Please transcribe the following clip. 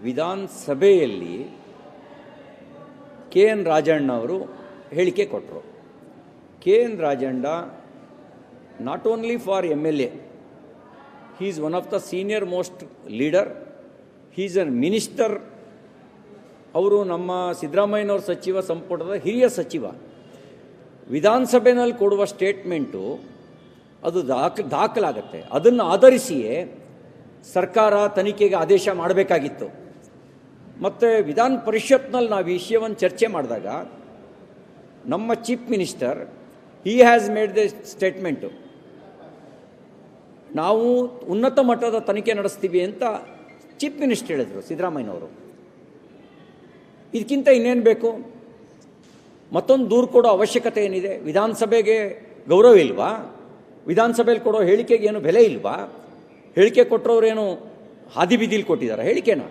ವಿಧಾನಸಭೆಯಲ್ಲಿ K N Rajanna ಅವರು ಹೇಳಿಕೆ ಕೊಟ್ಟರು. K N Rajanna not only for MLA, he is one of the senior most leader, he is a minister. ಅವರು ನಮ್ಮ ಸಿದ್ದರಾಮಯ್ಯನವ್ರ ಸಚಿವ ಸಂಪುಟದ ಹಿರಿಯ ಸಚಿವ. ವಿಧಾನಸಭೆಯಲ್ಲಿ ಕೊಡುವ ಸ್ಟೇಟ್ಮೆಂಟು ಅದು ದಾಖಲಾಗತ್ತೆ. ಅದನ್ನು ಆಧರಿಸಿಯೇ ಸರ್ಕಾರ ತನಿಖೆಗೆ ಆದೇಶ ಮಾಡಬೇಕಾಗಿತ್ತು. ಮತ್ತು ವಿಧಾನ ಪರಿಷತ್ನಲ್ಲಿ ನಾವು ವಿಷಯವನ್ನು ಚರ್ಚೆ ಮಾಡಿದಾಗ ನಮ್ಮ chief minister he has made the statement, ನಾವು ಉನ್ನತ ಮಟ್ಟದ ತನಿಖೆ ನಡೆಸ್ತೀವಿ ಅಂತ ಚೀಫ್ ಮಿನಿಸ್ಟರ್ ಹೇಳಿದರು ಸಿದ್ದರಾಮಯ್ಯನವರು. ಇದಕ್ಕಿಂತ ಇನ್ನೇನು ಬೇಕು? ಮತ್ತೊಂದು ದೂರು ಕೊಡೋ ಅವಶ್ಯಕತೆ ಏನಿದೆ? ವಿಧಾನಸಭೆಗೆ ಗೌರವ ಇಲ್ವಾ? ವಿಧಾನಸಭೆಯಲ್ಲಿ ಕೊಡೋ ಹೇಳಿಕೆಗೆ ಏನು ಬೆಲೆ ಇಲ್ವಾ? ಹೇಳಿಕೆ ಕೊಟ್ಟರೋರೇನು ಹಾದಿ ಬೀದಿಲಿ ಕೊಟ್ಟಿದ್ದಾರೆ ಹೇಳಿಕೆನ?